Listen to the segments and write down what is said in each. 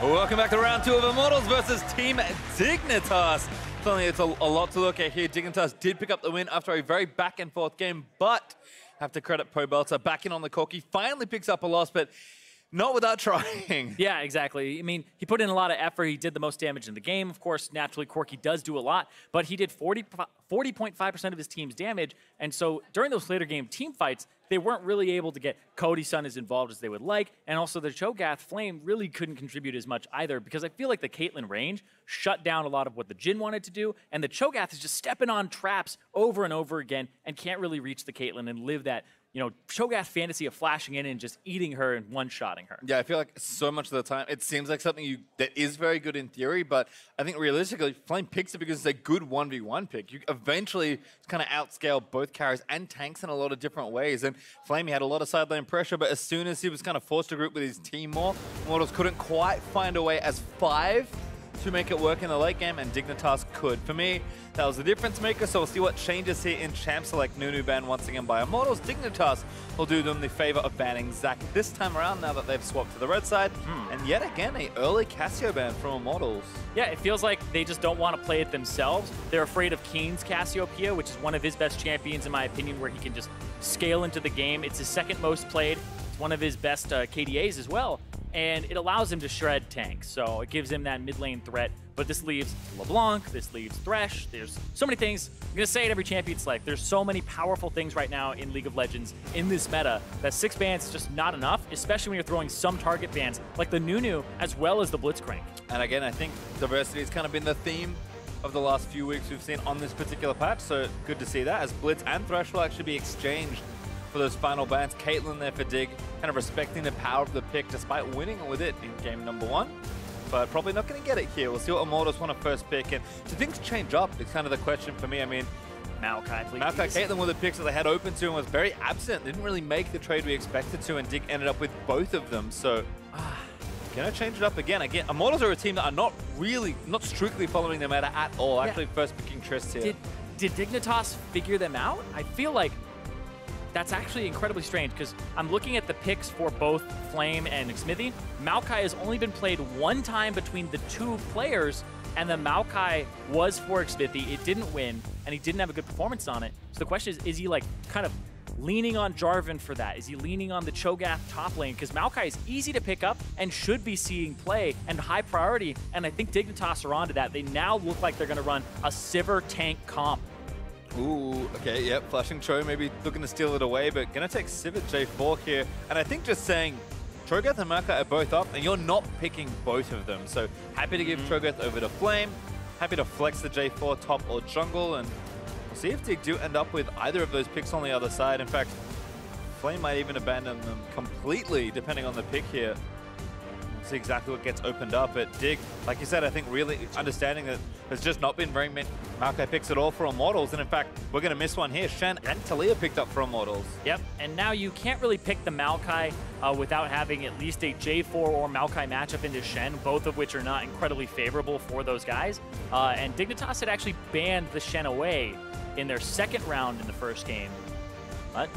Welcome back to round 2 of Immortals versus Team Dignitas. Certainly it's a lot to look at here. Dignitas did pick up the win after a very back and forth game, but have to credit Pobelter back in on the Corki. Finally picks up a loss, but not without trying. Yeah, exactly. I mean, he put in a lot of effort. He did the most damage in the game. Of course, naturally, Corki does do a lot, but he did 40.5% of his team's damage. And so during those later game team fights, they weren't really able to get Cody Sun as involved as they would like. And also the Cho'Gath Flame really couldn't contribute as much either, because I feel like the Caitlyn range shut down a lot of what the Jhin wanted to do. And the Cho'Gath is just stepping on traps over and over again and can't really reach the Caitlyn and live that, you know, Cho'Gath fantasy of flashing in and just eating her and one-shotting her. Yeah, I feel like so much of the time it seems like something that is very good in theory, but I think realistically, Flame picks it because it's a good 1v1 pick. You eventually kind of outscale both carries and tanks in a lot of different ways, and Flame had a lot of sideline pressure, but as soon as he was kind of forced to group with his team more, Immortals couldn't quite find a way as 5 to make it work in the late game, and Dignitas could. For me, that was the difference maker, so we'll see what changes here in Champ Select. Nunu banned once again by Immortals. Dignitas will do them the favor of banning Zac this time around now that they've swapped to the red side. And yet again, an early Cassio ban from Immortals. Yeah, it feels like they just don't want to play it themselves. They're afraid of Keane's Cassiopeia, which is one of his best champions, in my opinion, where he can just scale into the game. It's his second most played. It's one of his best KDAs as well. And it allows him to shred tanks, so it gives him that mid lane threat. But this leaves LeBlanc, this leaves Thresh. There's so many things. I'm going to say it every champion select. There's so many powerful things right now in League of Legends in this meta that 6 bans is just not enough, especially when you're throwing some target bans like the Nunu as well as the Blitzcrank. And again, I think diversity has kind of been the theme of the last few weeks we've seen on this particular patch, so good to see that, as Blitz and Thresh will actually be exchanged for those final bans. Caitlyn there for Dig, kind of respecting the power of the pick despite winning with it in game number 1. But probably not going to get it here. We'll see what Immortals want to first pick. And do things change up? It's kind of the question for me. I mean, Maokai, please. Maokai, Caitlyn were the picks that they had open to and was very absent. Didn't really make the trade we expected to, and Dig ended up with both of them. So, gonna change it up again. Immortals are a team that are not strictly following the meta at all. Yeah. Actually, first picking Trist here. Did Dignitas figure them out? I feel like that's actually incredibly strange, because I'm looking at the picks for both Flame and Xmithie. Maokai has only been played 1 time between the 2 players, and the Maokai was for Xmithie. It didn't win, and he didn't have a good performance on it. So the question is he like kind of leaning on Jarvan for that? Is he leaning on the Cho'Gath top lane? Because Maokai is easy to pick up and should be seeing play and high priority, and I think Dignitas are onto that. They now look like they're going to run a Sivir tank comp. Ooh, okay, yep, flashing Cho, maybe looking to steal it away, but gonna take Sivir J4 here. And I think just saying, Cho'Gath and Maokai are both up, and you're not picking both of them. So happy to give Cho'Gath over to Flame, happy to flex the J4 top or jungle, and we'll see if Dig do end up with either of those picks on the other side. In fact, Flame might even abandon them completely, depending on the pick here. See exactly what gets opened up. But Dig, like you said, I think really understanding that there's just not been very many Maokai picks at all for Immortals, and in fact, we're going to miss one here. Shen and Taliyah picked up for Immortals. Yep, and now you can't really pick the Maokai without having at least a J4 or Maokai matchup into Shen, both of which are not incredibly favorable for those guys. And Dignitas had actually banned the Shen away in their 2nd round in the first game. But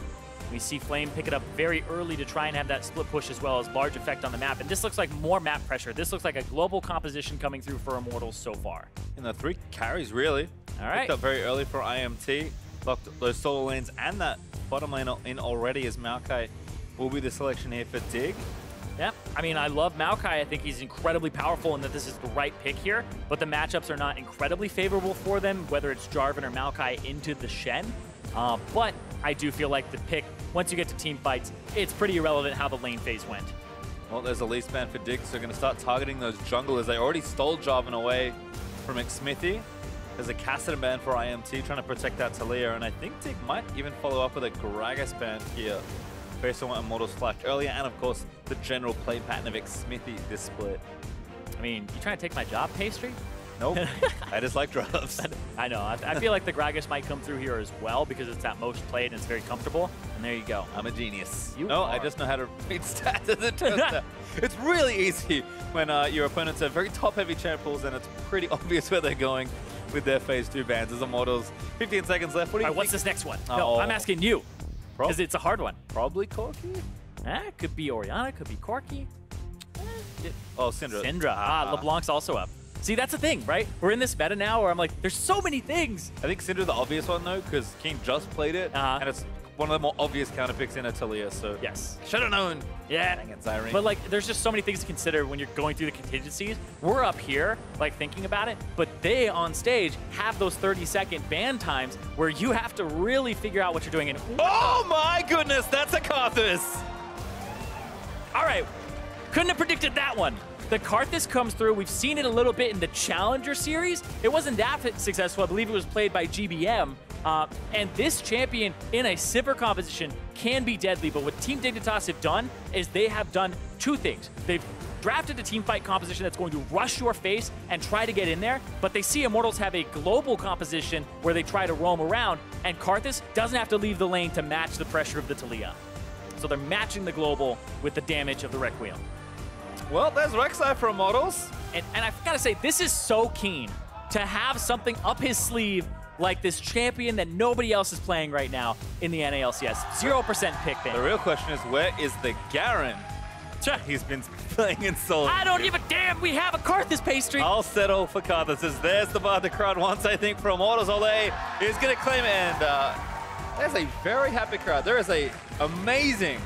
we see Flame pick it up very early to try and have that split push as well as large effect on the map. And this looks like more map pressure. This looks like a global composition coming through for Immortals so far. In the 3 carries, really. All right. Picked up very early for IMT. Locked those solo lanes and that bottom lane in already, as Maokai will be the selection here for Dig. Yep. I mean, I love Maokai. I think he's incredibly powerful and that this is the right pick here. But the matchups are not incredibly favorable for them, whether it's Jarvan or Maokai into the Shen. But I do feel like the pick, once you get to team fights, it's pretty irrelevant how the lane phase went. Well, there's a least ban for Dig, so they're going to start targeting those junglers. They already stole Jarvan away from Xmithie. There's a Kassadin ban for IMT, trying to protect that Taliyah, and I think Dig might even follow up with a Gragas ban here, based on what Immortals flashed earlier, and of course, the general play pattern of Xmithie this split. I mean, you trying to take my job, Pastry? Nope. I just like drops. I know. I feel like the Gragas might come through here as well because it's that most played and it's very comfortable. And there you go. I'm a genius. You No, are. I just know how to read stats as it turns out. It's really easy when your opponents are very top-heavy champ pools, and it's pretty obvious where they're going with their phase 2 bans as Immortals. 15 seconds left. What do you think? What's this next one? No, I'm asking you because it's a hard one. Probably Corki? Could be Orianna, could be Corki. Oh, Syndra. Syndra. LeBlanc's also up. See, that's the thing, right? We're in this meta now where I'm like, there's so many things. I think Syndra the obvious one, though, because Keane just played it, and it's one of the more obvious counter picks in a Taliyah, so yes. Should have known. Yeah. Against Irene. But like, there's just so many things to consider when you're going through the contingencies. We're up here, like, thinking about it, but they on stage have those 30-second ban times where you have to really figure out what you're doing. And oh my goodness, that's a Karthus. All right, couldn't have predicted that one. The Karthus comes through. We've seen it a little bit in the Challenger Series. It wasn't that successful. I believe it was played by GBM. And this champion in a Sivir composition can be deadly, but what Team Dignitas have done is they have done two things. They've drafted a team fight composition that's going to rush your face and try to get in there, but they see Immortals have a global composition where they try to roam around, and Karthus doesn't have to leave the lane to match the pressure of the Taliyah. So they're matching the global with the damage of the Requiem. Well, there's Rek'Sai for Immortals. And I've got to say, this is so Keane to have something up his sleeve like this champion that nobody else is playing right now in the NALCS. 0% pick ban. The real question is, where is the Garen? He's been playing in solo. I don't give a damn. We have a Karthus pastry. I'll settle for Karthus. There's the bar the crowd wants, I think, for Immortals. Olleh is going to claim it, and there's a very happy crowd. There is a amazing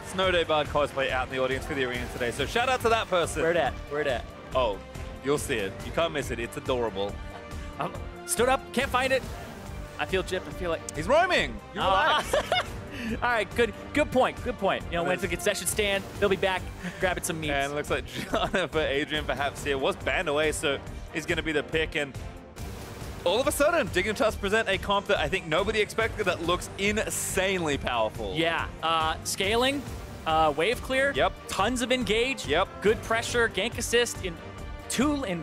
Ssumday Bard cosplay out in the audience for the arena today. So shout out to that person. Where it at? Where it at? Oh, you'll see it. You can't miss it. It's adorable. Stood up. Can't find it. I feel gypped. I feel like he's roaming. You relax. All right, good point. Good point. You know, when it's a concession stand, they'll be back grabbing some meats. And it looks like Janna for Adrian perhaps here was banned away, so he's going to be the pick. And all of a sudden, Dignitas present a comp that I think nobody expected that looks insanely powerful. Yeah, scaling, wave clear. Yep. Tons of engage. Yep. Good pressure, gank assist in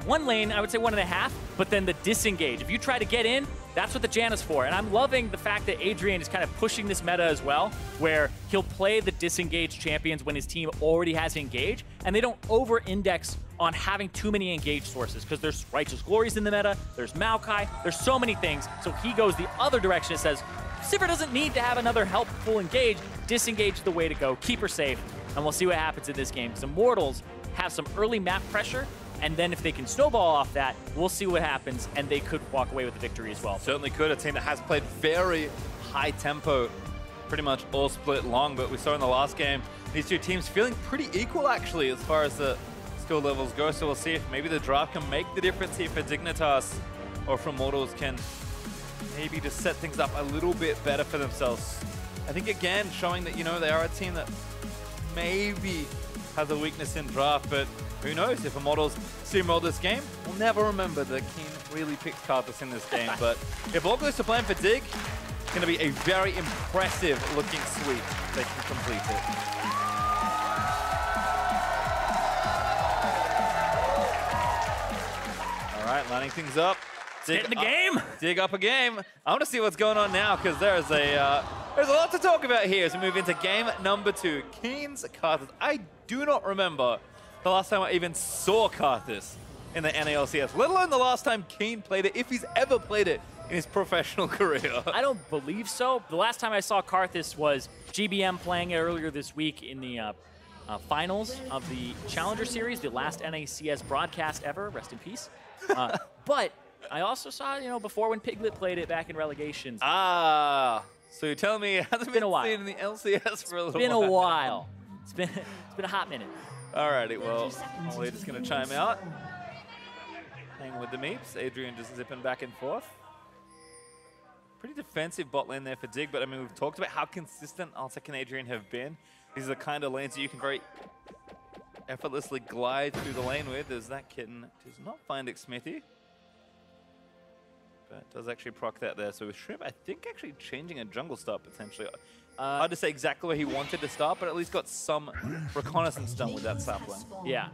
one lane, I would say 1.5, but then the disengage. If you try to get in, that's what the Janna's for. And I'm loving the fact that Adrian is kind of pushing this meta as well, where he'll play the disengaged champions when his team already has engage, and they don't over-index on having too many engaged sources, because there's Righteous Glories in the meta, there's Maokai, there's so many things. So he goes the other direction and says, Sivir doesn't need to have another helpful engage. Disengage is the way to go. Keep her safe, and we'll see what happens in this game. Because Immortals have some early map pressure, and then if they can snowball off that, we'll see what happens, and they could walk away with the victory as well. Certainly could. A team that has played very high tempo, pretty much all split long, but we saw in the last game, these two teams feeling pretty equal, actually, as far as the skill levels go. So we'll see if maybe the draft can make the difference here for Dignitas, or if Immortals can maybe just set things up a little bit better for themselves. I think, again, showing that, you know, they are a team that maybe has a weakness in draft, but who knows? If Immortals steamroll this game, we'll never remember that Keane really picked Karthus in this game. But if all goes to plan for Dig, it's going to be a very impressive looking sweep if they can complete it. All right, lining things up. Dig in the game. Dig up a game. I want to see what's going on now, because there's a lot to talk about here as we move into game number 2. Keane's Karthus. I do not remember the last time I even saw Karthus in the NALCS, let alone the last time Keane played it, if he's ever played it in his professional career. I don't believe so. The last time I saw Karthus was GBM playing it earlier this week in the finals of the Challenger Series, the last NACS broadcast ever, rest in peace. But I also saw, you know, before when Piglet played it back in relegations. Ah, so you're telling me it hasn't been a while. seen in the LCS for a little while. It's been a while. It's been a hot minute. Alrighty, well, Olleh just going to chime out. Hang with the meeps. Adrian just zipping back and forth. Pretty defensive bot lane there for Dig, but I mean, we've talked about how consistent Altec and Adrian have been. These are the kind of lanes that you can very effortlessly glide through the lane with. There's that kitten. Does not find Xmithie, but does actually proc that there. So with Shrimp, I think actually changing a jungle start potentially. Hard to say exactly where he wanted to start, but at least got some reconnaissance done with that sapling. Yeah.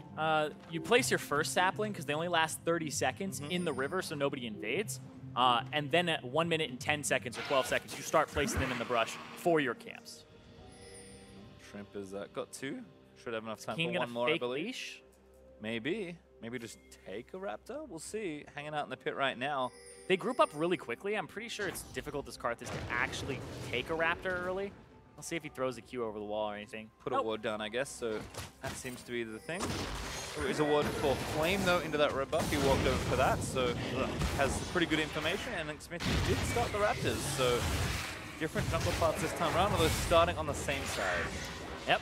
You place your first sapling because they only last 30 seconds in the river, so nobody invades. And then at 1 minute and 10 seconds or 12 seconds, you start placing them in the brush for your camps. Shrimp has got 2. Should have enough time Keane for one more, I believe. Leash? Maybe. Maybe just take a Raptor? We'll see. Hanging out in the pit right now. They group up really quickly. I'm pretty sure it's difficult as Karthus to actually take a Raptor early. I'll see if he throws a Q over the wall or anything. Put a ward down, I guess, so that seems to be the thing. There is a ward for Flame, though, into that red buff. He walked over for that, so has pretty good information. And Xmithie did start the Raptors, so different jungle paths this time around, although starting on the same side. Yep.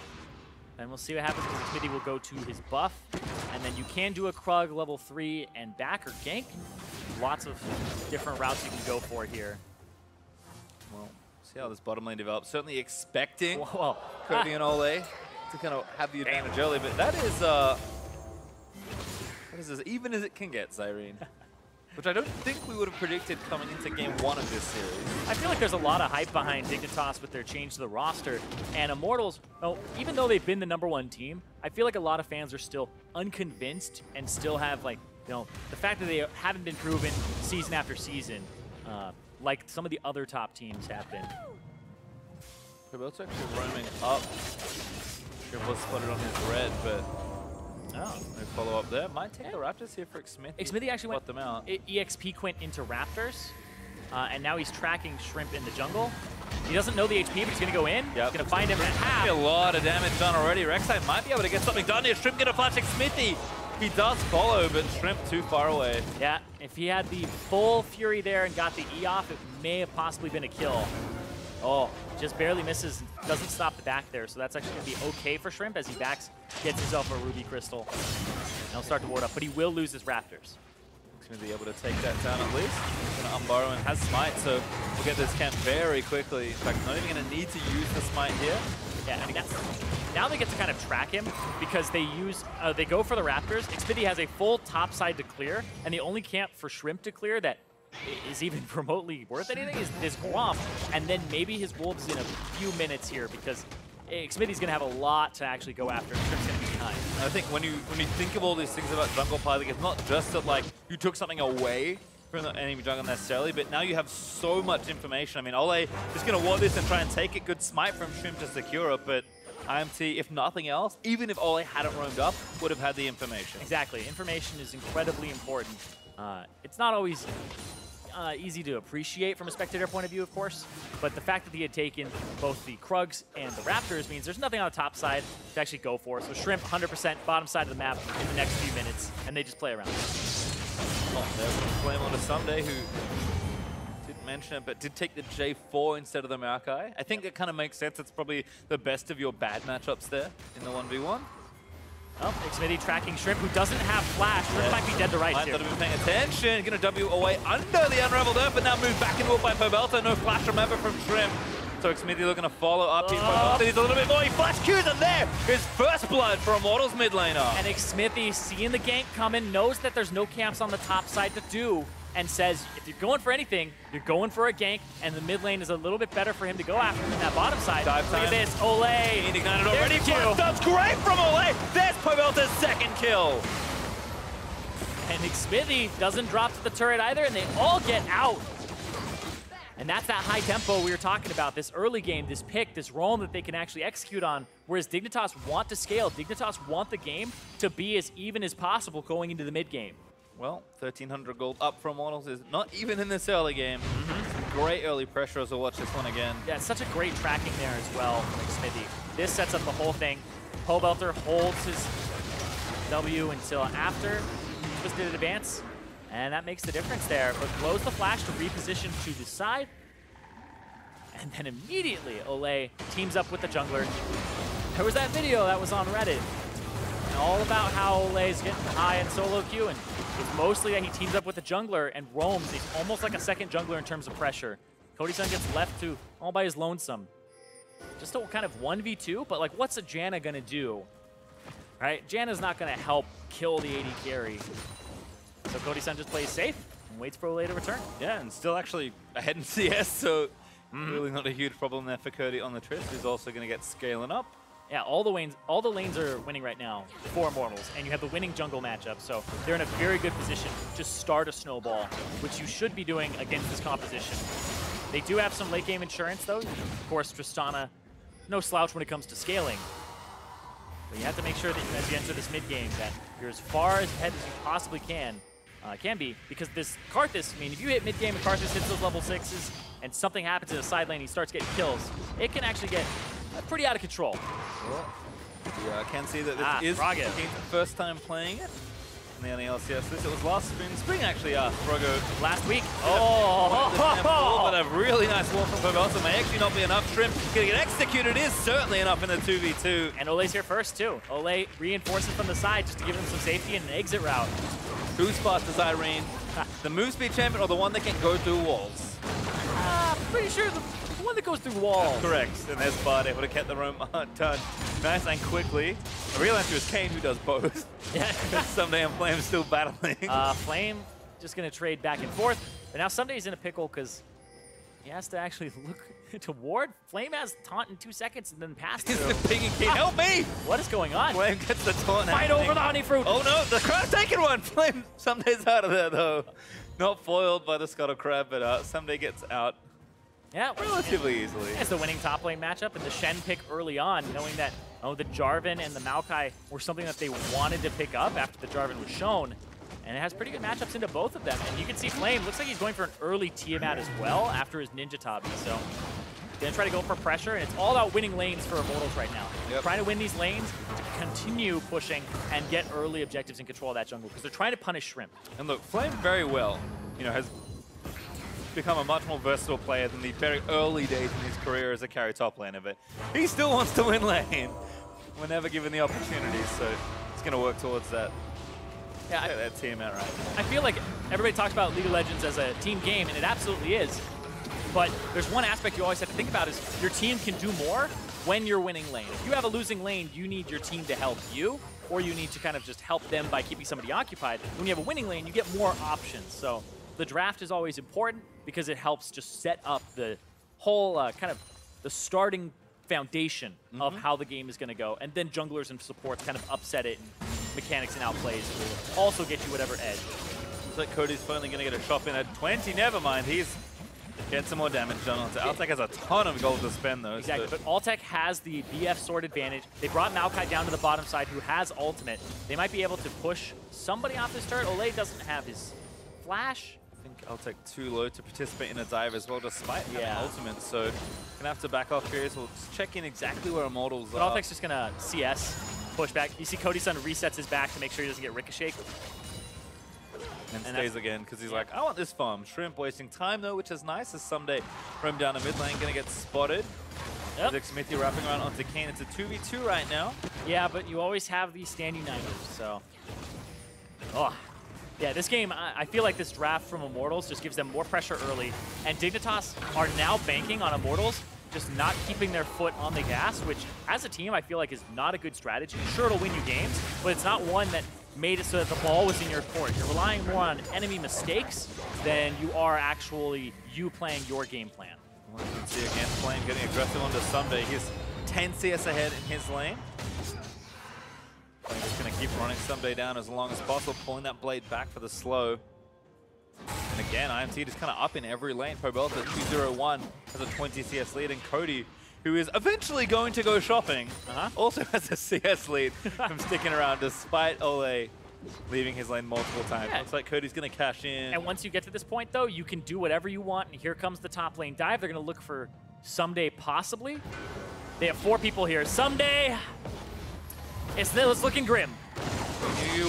And we'll see what happens because Xmithie will go to his buff. And then you can do a Krug level 3 and back or gank. Lots of different routes you can go for here. Well, see how this bottom lane develops. Certainly expecting Whoa. Cody and Olleh to kind of have the advantage early, but that is as even as it can get, Zyrene. Which I don't think we would have predicted coming into game 1 of this series. I feel like there's a lot of hype behind Dignitas with their change to the roster. And Immortals, well, even though they've been the #1 team, I feel like a lot of fans are still unconvinced and still have, like, you know, the fact that they haven't been proven season after season, like some of the other top teams have been. Pobelter actually roaming up. It was spotted on his red, but no follow up there. Might take the Raptors here for Xmithie. Xmithie actually went them out. EXP Quint into Raptors, and now he's tracking Shrimp in the jungle. He doesn't know the HP, but he's going to go in. Yep. He's going to find him at half. A lot of damage done already. Rek'Sai might be able to get something done here. Shrimp going to flash Xmithie. He does follow, but Shrimp too far away. Yeah, if he had the full Fury there and got the E off, it may have possibly been a kill. Oh, just barely misses, doesn't stop the back there, so that's actually going to be okay for Shrimp as he backs, gets himself a Ruby Crystal. And he'll start to ward up, but he will lose his Raptors. He's going to be able to take that down at least. He's going to unburrow and has Smite, so we'll get this camp very quickly. In fact, not even going to need to use the Smite here. Yeah, I mean, now they get to kind of track him because they use, they go for the Raptors. Xmithie has a full top side to clear, and the only camp for Shrimp to clear that is even remotely worth anything is this Gromp, and then maybe his Wolves in a few minutes here because Xmithie's going to have a lot to actually go after, and Shrimp's going to be behind. I think when you think of all these things about jungle piloting, it's not just that like you took something away from the enemy jungle necessarily, but now you have so much information. I mean, Olleh is going to ward this and try and take it. Good smite from Shrimp to secure it, but IMT, if nothing else, even if Olleh hadn't roamed up, would have had the information. Exactly. Information is incredibly important. It's not always easy to appreciate from a spectator point of view, of course, but the fact that he had taken both the Krugs and the Raptors means there's nothing on the top side to actually go for. So Shrimp, 100% bottom side of the map in the next few minutes, and they just play around. Oh, there's a flame on to Ssumday, who didn't mention it, but did take the J4 instead of the Maokai. I think it kind of makes sense. It's probably the best of your bad matchups there in the 1v1. Oh, Xmithie tracking Shrimp, who doesn't have flash. Shrimp might be dead to rights here. Might not have been paying attention. Going to W away under the Unraveled Earth, but now moved back into it by Pobelter. No flash, remember, from Shrimp. So Xmithie looking to follow up. Pobelter needs a little bit more. He flash Qs, and there is first blood for Immortals mid laner. And Xmithie, seeing the gank coming, knows that there's no camps on the top side to do, and says, if you're going for anything, you're going for a gank, and the mid lane is a little bit better for him to go after than that bottom side. Dive Look time. at this, Olleh. Keane ignited already. That's great from Olleh. There's Pobelter's second kill. And Xmithie doesn't drop to the turret either, and they all get out. And that's that high tempo we were talking about, this early game, this pick, this roam that they can actually execute on, whereas Dignitas want to scale. Dignitas want the game to be as even as possible going into the mid game. Well, 1,300 gold up from Immortals is not even in this early game. Some great early pressure as we'll watch this one again. Yeah, it's such a great tracking there as well from Xmithie. This sets up the whole thing. Pobelter holds his W until after Twisted Advance, and that makes the difference there. But blows the flash to reposition to the side. And then immediately, Olleh teams up with the jungler. There was that video that was on Reddit. And all about how Olleh's getting high in solo queue, and it's mostly that he teams up with the jungler and roams. He's almost like a second jungler in terms of pressure. Cody Sun gets left to all by his lonesome. Just a kind of 1v2, but like, what's a Janna gonna do? Right? Janna's not gonna help kill the AD carry. So Cody Sun just plays safe and waits for Olleh to return. Yeah, and still actually ahead in CS, so really not a huge problem there for Cody on the Trist, who's also gonna get scaling up. Yeah, all the lanes are winning right now for Immortals, and you have the winning jungle matchup, so they're in a very good position to start a snowball, which you should be doing against this composition. They do have some late game insurance, though. Of course, Tristana, no slouch when it comes to scaling. But you have to make sure that as you enter this mid game that you're as far ahead as you possibly can Can be, because this Karthus, I mean, if you hit mid-game and Karthus hits those level 6s and something happens in the side lane and he starts getting kills, it can actually get pretty out of control. Yeah, I can see that this is Froggo. Keane's first time playing it. And the LCS, it was last spring actually, Froggo. Last week. But a really nice wall from Pobelter may actually not be enough. Shrimp gonna get executed is certainly enough in the 2v2. And Olleh's here first too. Olleh reinforces from the side just to give him some safety and an exit route. Who's fast as Irene? The move speed champion or the one that can go through walls? Pretty sure the one that goes through walls. Correct. And there's Bard able to get the room done nice and quickly. I realized it was Keane who does both. Yeah. Ssumday and Flame still battling. Flame just going to trade back and forth. But now Ssumday's in a pickle because he has to actually look to ward. Flame has taunt in 2 seconds and then pass He's through. the picking Keane. Help me! What is going on? Flame gets the taunt. Fight over the honey fruit. Oh no, the crab's taking one. Flame, Ssumday's out of there though. Not foiled by the Scuttle Crab, but Ssumday gets out. Yeah, relatively easily. It's the winning top lane matchup, and the Shen pick early on, knowing that the Jarvan and the Maokai were something that they wanted to pick up after the Jarvan was shown. And it has pretty good matchups into both of them. And you can see Flame, looks like he's going for an early Tiamat as well after his Ninja Tabi. So gonna try to go for pressure, and it's all about winning lanes for Immortals right now. Yep. Trying to win these lanes to continue pushing and get early objectives and control of that jungle, because they're trying to punish Shrimp. And look, Flame very well, has become a much more versatile player than the very early days in his career as a carry top laner, but he still wants to win lane whenever given the opportunity, so he's going to work towards that. Yeah, Get that team out right. I feel like everybody talks about League of Legends as a team game, and it absolutely is. But there's one aspect you always have to think about is your team can do more when you're winning lane. If you have a losing lane, you need your team to help you, or you need to kind of just help them by keeping somebody occupied. When you have a winning lane, you get more options. So the draft is always important because it helps just set up the whole kind of the starting foundation of how the game is going to go. And then junglers and supports kind of upset it, and mechanics and outplays will also get you whatever edge. Looks like Cody's finally going to get a shot in at 20. Never mind, he's getting some more damage done onto Altec. Has a ton of gold to spend though. Exactly, but Altec has the BF sword advantage. They brought Maokai down to the bottom side, who has ultimate. They might be able to push somebody off this turret. Olleh doesn't have his flash. I think Altec too low to participate in a dive as well, despite having ultimate, so gonna have to back off here as well. Just check in exactly where Immortals are. Altec's just gonna CS, push back. You see Cody Sun resets his back to make sure he doesn't get Ricochet. And stays again, because he's like, I want this farm. Shrimp wasting time though, which is nice, as Ssumday roam down the mid lane, gonna get spotted. Yep. Xmithie wrapping around onto Keane. It's a 2v2 right now. Yeah, but you always have these stand united, so. Oh. Yeah, this game, I feel like this draft from Immortals just gives them more pressure early. And Dignitas are now banking on Immortals, just not keeping their foot on the gas, which as a team I feel like is not a good strategy. Sure, it'll win you games, but it's not one that made it so that the ball was in your court. You're relying more on enemy mistakes than you are actually you playing your game plan. Well, you can see again, Flame getting aggressive onto Ssumday. He's 10 CS ahead in his lane. Flame's just going to keep running Ssumday down as long as possible, pulling that blade back for the slow. And again, IMT just kind of up in every lane. Pobelter 2-0-1 has a 20 CS lead, and Cody, who is eventually going to go shopping, also has a CS lead from sticking around despite Olleh leaving his lane multiple times. Yeah. Looks like Cody's going to cash in. And once you get to this point, though, you can do whatever you want. And here comes the top lane dive. They're going to look for Ssumday possibly. They have 4 people here. Ssumday, it's looking grim.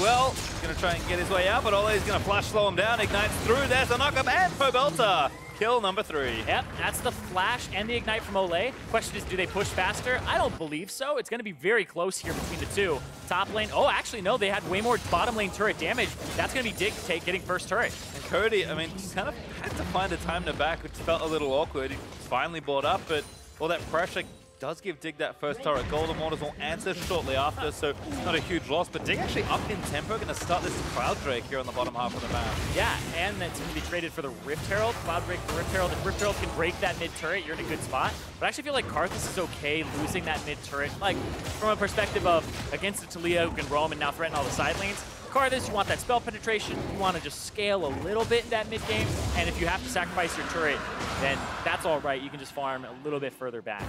Well, going to try and get his way out, but Olleh's going to flash slow him down. Ignites through. There's a knock-up, and Pobelter. Kill number 3. Yep, that's the flash and the ignite from Olleh. Question is, do they push faster? I don't believe so. It's going to be very close here between the two. Top lane, oh, actually, no, they had way more bottom lane turret damage. That's going to be Dig getting first turret. And Cody, I mean, just kind of had to find a time to back, which felt a little awkward. He finally brought up, but all that pressure does give Dig that first turret. Gold Immortals will answer shortly after, so not a huge loss. But Dig actually up in tempo, going to start this Cloud Drake here on the bottom half of the map. Yeah, and that's going to be traded for the Rift Herald. Cloud Drake, Rift Herald. If Rift Herald can break that mid turret, you're in a good spot. But I actually feel like Karthus is okay losing that mid turret. Like, from a perspective of against the Taliyah who can roam and now threaten all the side lanes, Karthus, you want that spell penetration, you want to just scale a little bit in that mid game, and if you have to sacrifice your turret, then that's all right. You can just farm a little bit further back.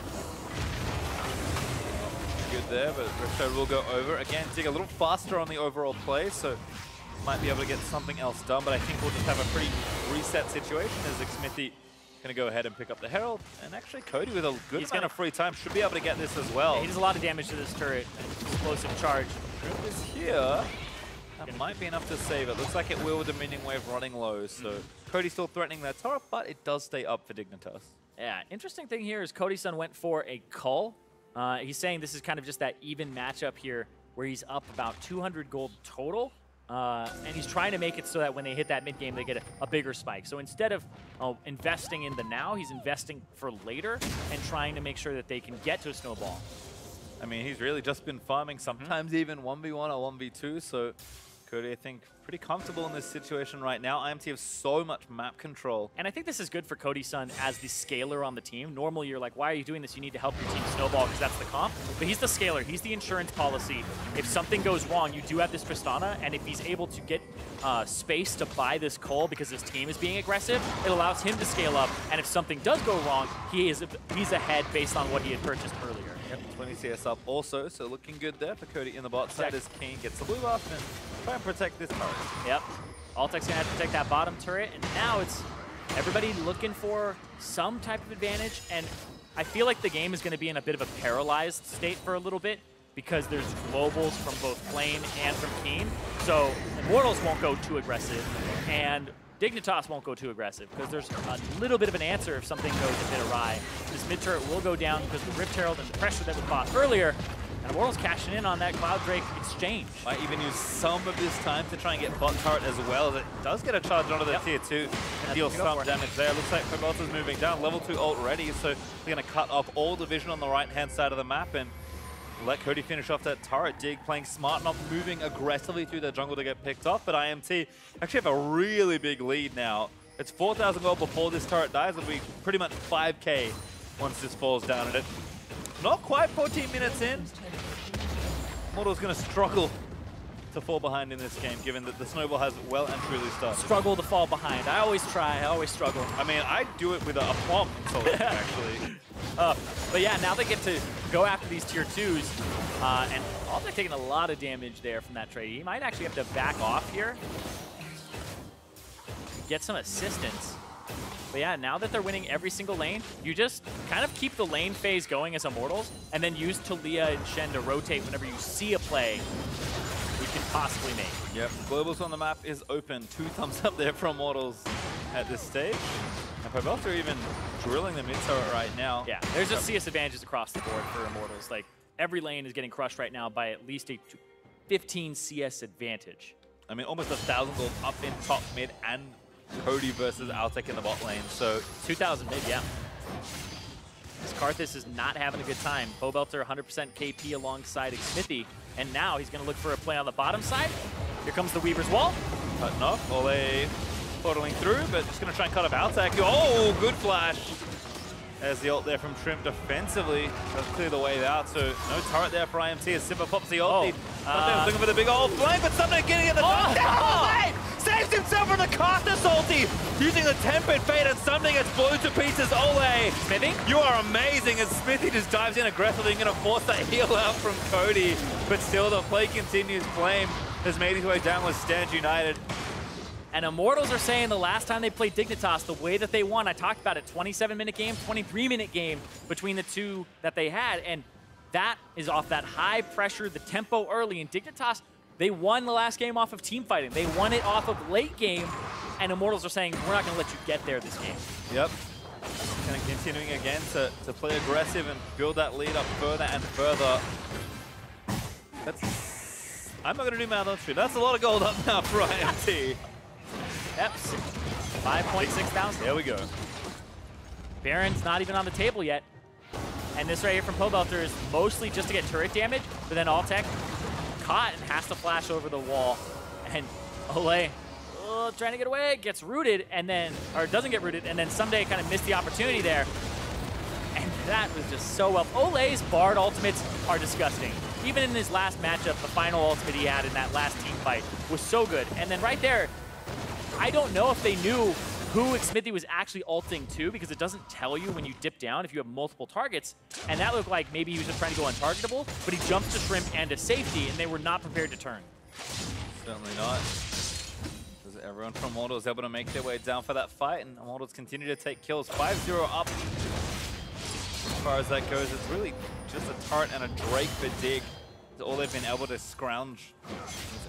Good there, but Rek'Sai will go over. Again, Dig a little faster on the overall play, so might be able to get something else done, but I think we'll just have a pretty reset situation as Xmithie going to go ahead and pick up the Herald. And actually, Cody with a good amount of free time should be able to get this as well. Yeah, he does a lot of damage to this turret. Explosive charge. Shrimp is here. That might be enough to save it. Looks like it will with the minion wave running low, so Cody's still threatening that turret, but it does stay up for Dignitas. Yeah, interesting thing here is Cody Sun went for a cull. He's saying this is kind of just that even matchup here where he's up about 200 gold total. And he's trying to make it so that when they hit that mid game, they get a bigger spike. So instead of investing in the now, he's investing for later and trying to make sure that they can get to a snowball. I mean, he's really just been farming, sometimes even 1v1 or 1v2, so Cody, I think, pretty comfortable in this situation right now. IMT have so much map control. And I think this is good for Cody Sun as the scaler on the team. Normally, you're like, why are you doing this? You need to help your team snowball because that's the comp. But he's the scaler. He's the insurance policy. If something goes wrong, you do have this Tristana, and if he's able to get space to buy this coal because his team is being aggressive, it allows him to scale up. And if something does go wrong, he's ahead based on what he had purchased earlier. Yep, 20 CS up also, so looking good there for Cody in the bot side as Keane gets the blue buff and try and protect this turret. Yep. Altec's gonna have to protect that bottom turret, and now it's everybody looking for some type of advantage, and I feel like the game is gonna be in a bit of a paralyzed state for a little bit because there's globals from both Flame and from Keane, so Immortals won't go too aggressive, and Dignitas won't go too aggressive because there's a little bit of an answer if something goes a bit awry. This mid turret will go down because of the Rift Herald and the pressure that was bought earlier. And Immortals cashing in on that Cloud Drake exchange. Might even use some of this time to try and get bot turret as well. It does get a charge onto the tier 2 and deal some damage there. Looks like Pobelter's moving down, level 2 ult ready, so they're going to cut off all the vision on the right-hand side of the map and let Cody finish off that turret. Dig playing smart, not moving aggressively through the jungle to get picked off, but IMT actually have a really big lead now. It's 4,000 gold before this turret dies. It'll be pretty much 5k once this falls down. And it not quite 14 minutes in. Immortals going to struggle to fall behind in this game, given that the snowball has well and truly started. Struggle to fall behind. I always try. I always struggle. I mean, I do it with a plum, actually. But yeah, now they get to go after these tier 2s. And Altec taking a lot of damage there from that trade. He might actually have to back off here. Get some assistance. But yeah, now that they're winning every single lane, you just kind of keep the lane phase going as Immortals, and then use Taliyah and Shen to rotate whenever you see a play you can possibly make. Yep, Globals on the map is open. 2 thumbs up there from Immortals at this stage. And Pobelter even drilling the mid turret right now. Yeah, there's just CS advantages across the board for Immortals. Like, every lane is getting crushed right now by at least a 15 CS advantage. I mean, almost 1,000 gold up in top mid and Cody versus Altec in the bot lane, so 2,000 mid, yeah. This Karthus is not having a good time. Pobelter 100% KP alongside Xmithie, and now he's going to look for a play on the bottom side. Here comes the Weaver's Wall. Cutting off, Olleh portaling through, but just going to try and cut off Altec. Oh, good flash. There's the ult there from Shrimp defensively. Does clear the way out, so no turret there for IMT as Sivir pops the ulti. Ssumday looking for the big old flank, but Ssumday getting at the touchdown. Saves himself from the Karthus ulti, using the Tempered Fate, and Ssumday gets blown to pieces. Olleh, Xmithie? You are amazing, as Xmithie just dives in aggressively and going to force that heal out from Cody. But still, the play continues. Flame has made his way down with Stand United. And Immortals are saying the last time they played Dignitas, the way that they won, I talked about it, 27-minute game, 23-minute game between the two that they had, and that is off that high pressure, the tempo early, and Dignitas, they won the last game off of team fighting. They won it off of late game, and Immortals are saying, we're not going to let you get there this game. Yep. Kind of continuing again to play aggressive and build that lead up further and further. I'm not going to do math on screen. That's a lot of gold up now for IMT. Yep, 5.6 thousand. There we go. Baron's not even on the table yet. And this right here from Pobelter is mostly just to get turret damage, but then Altec caught and has to flash over the wall. And Olleh, trying to get away, gets rooted, and then, or doesn't get rooted, and then Ssumday kind of missed the opportunity there. And that was just so well. Olleh's Bard ultimates are disgusting. Even in his last matchup, the final ultimate he had in that last team fight was so good. And then right there, I don't know if they knew who Xmithie was actually ulting to, because it doesn't tell you when you dip down if you have multiple targets. And that looked like maybe he was just trying to go untargetable, but he jumps to Shrimp and to safety, and they were not prepared to turn. Certainly not. As everyone from Immortals able to make their way down for that fight, and Immortals continue to take kills. 5-0 up. As far as that goes, it's really just a turret and a Drake for Dig. It's all they've been able to scrounge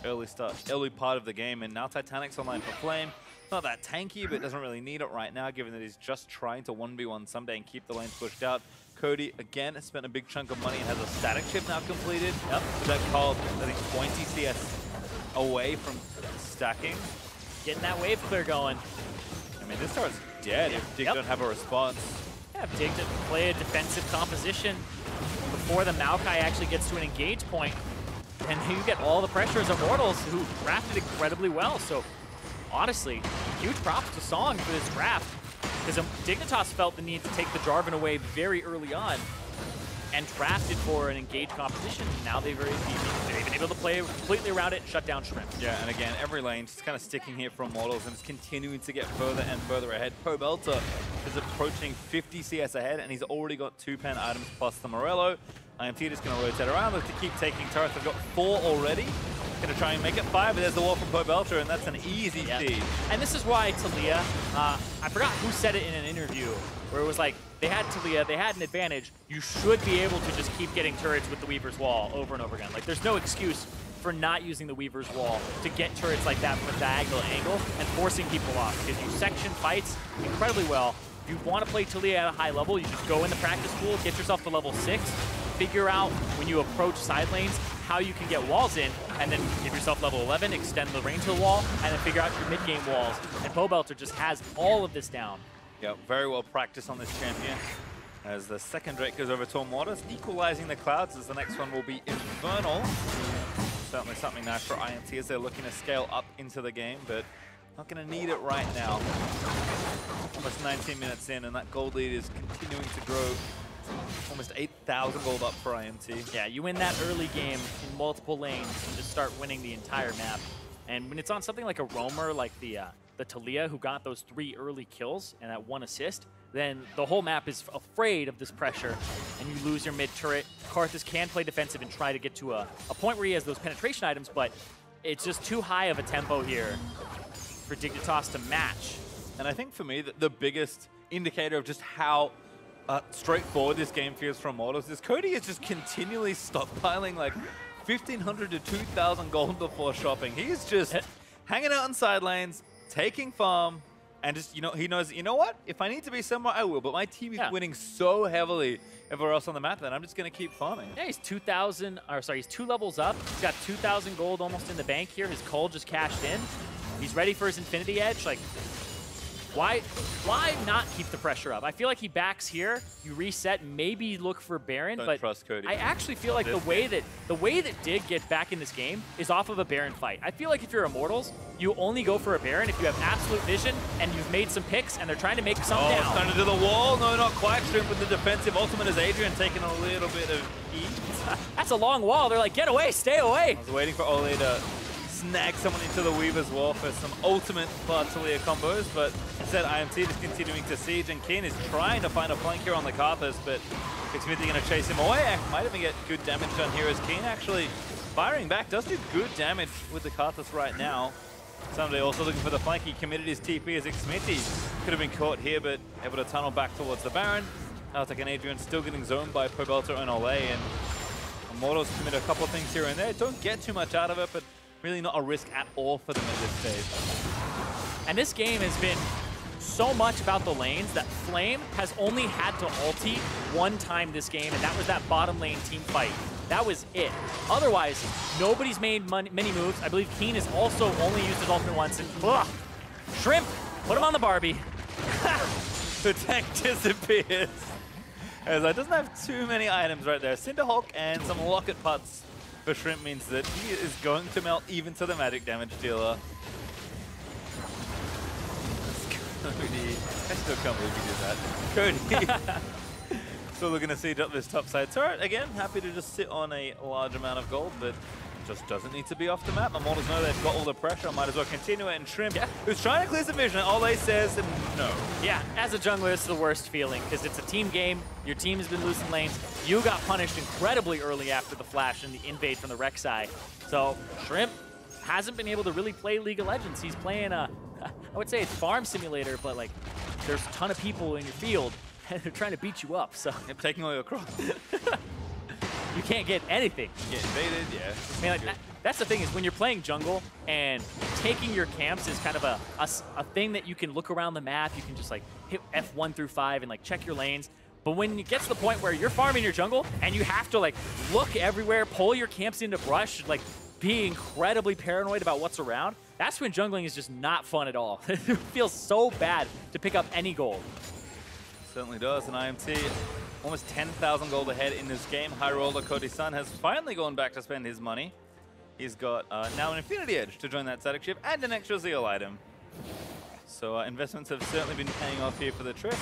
this early part of the game. And now Titanic's online for Flame. Not that tanky, but doesn't really need it right now, given that he's just trying to 1v1 Ssumday and keep the lanes pushed out. Cody, again, has spent a big chunk of money and has a static chip now completed. Yep. With that called, I think, 20 CS away from stacking. Getting that wave clear going. I mean, this start's dead if Dig don't have a response. Yeah, if Dig didn't play a defensive composition before the Maokai actually gets to an engage point, and you get all the pressure as Immortals, who drafted incredibly well. So, honestly, huge props to Song for this draft, because Dignitas felt the need to take the Jarvan away very early on and drafted for an engaged composition. Now they've been able to play completely around it and shut down Shrimp. Yeah, and again, every lane just kind of sticking here for Immortals, and it's continuing to get further and further ahead. Pobelter is approaching 50 CS ahead, and he's already got 2 pen items plus the Morello. IMT just going to rotate around, look to keep taking turrets. They've got 4 already. Going to try and make it 5, but there's the wall from Pobelter, and that's an easy feed. And this is why Taliyah, I forgot who said it in an interview, where it was like, they had Taliyah, they had an advantage. You should be able to just keep getting turrets with the Weaver's Wall over and over again. Like, there's no excuse for not using the Weaver's Wall to get turrets like that from a diagonal angle and forcing people off, because you section fights incredibly well. If you want to play Taliyah at a high level, you just go in the practice pool, get yourself to level 6, figure out when you approach side lanes how you can get walls in, and then give yourself level 11, extend the range of the wall, and then figure out your mid-game walls. And Pobelter just has all of this down. Yeah, very well practiced on this champion. As the second Drake goes over to Immortals, equalizing the clouds as the next one will be Infernal. Certainly something nice for IMT as they're looking to scale up into the game, but not going to need it right now. Almost 19 minutes in, and that gold lead is continuing to grow. Almost 8,000 gold up for IMT. Yeah, you win that early game in multiple lanes and just start winning the entire map. And when it's on something like a roamer, like the Taliyah, who got those 3 early kills and that 1 assist, then the whole map is afraid of this pressure, and you lose your mid turret. Karthus can play defensive and try to get to a point where he has those penetration items, but it's just too high of a tempo here for Dignitas to match. And I think for me, the biggest indicator of just how straightforward this game feels for Immortals is Cody is just continually stockpiling like 1,500 to 2,000 gold before shopping. He's just hanging out on side lanes, taking farm, and just, he knows, you know what? If I need to be somewhere, I will. But my team is winning so heavily everywhere else on the map that I'm just going to keep farming. Yeah, he's 2 levels up. He's got 2,000 gold almost in the bank here. His coal just cashed in. He's ready for his Infinity Edge. Like, why not keep the pressure up? I feel like he backs here, you reset, maybe look for Baron, Don't but trust Cody. I actually feel like the way that Dig gets back in this game is off of a Baron fight. I feel like if you're Immortals, you only go for a Baron if you have absolute vision and you've made some picks and they're trying to make some down. It's under the wall. No, not quite. Shrimp with the defensive ultimate as Adrian taking a little bit of heat. That's a long wall. They're like, get away, stay away. I was waiting for Olleh to snag someone into the Weaver's Wall for some ultimate Taliyah combos, but instead IMT is continuing to siege, and Keane is trying to find a flank here on the Karthus, but Xmithie going to chase him away. Might even get good damage done here as Keane actually firing back. Does do good damage with the Karthus right now. Ssumday also looking for the flank. He committed his TP as Xmithie could have been caught here, but able to tunnel back towards the Baron. Altec and Adrian still getting zoned by Pobelter and Olleh, and Immortals commit a couple of things here and there. Don't get too much out of it, but really not a risk at all for them at this stage. And this game has been so much about the lanes that Flame has only had to ulti 1 time this game, and that was that bottom lane team fight. That was it. Otherwise, nobody's made many moves. I believe Keane has also only used his ultimate once, and Shrimp, put him on the Barbie. The tank disappears. As I doesn't have too many items right there. Cinderhawk and some locket putts for Shrimp means that he is going to melt even to the magic damage dealer. Cody, I still can't believe he did that. Cody, still looking to siege up this top side turret. Again, happy to just sit on a large amount of gold, but just doesn't need to be off the map. Immortals know they've got all the pressure. Might as well continue it. And Shrimp, who's trying to clear some vision, Olleh says no. Yeah, as a jungler, it's the worst feeling because it's a team game. Your team has been losing lanes. You got punished incredibly early after the flash and the invade from the Rek'Sai. So Shrimp hasn't been able to really play League of Legends. He's playing I would say it's Farm Simulator, but like there's a ton of people in your field and they're trying to beat you up. So Yep, taking all your crops. you can't get anything. Get invaded, yeah. I mean, like, that's the thing is when you're playing jungle and taking your camps is kind of a thing that you can look around the map. You can just like hit F1 through 5 and like check your lanes. But when it gets to the point where you're farming your jungle and you have to like look everywhere, pull your camps into brush, like be incredibly paranoid about what's around, that's when jungling is just not fun at all. It feels so bad to pick up any gold. Certainly does, and IMT almost 10,000 gold ahead in this game. High roller Cody Sun has finally gone back to spend his money. He's got now an Infinity Edge to join that static ship and an extra Zeal item. So investments have certainly been paying off here for the trip.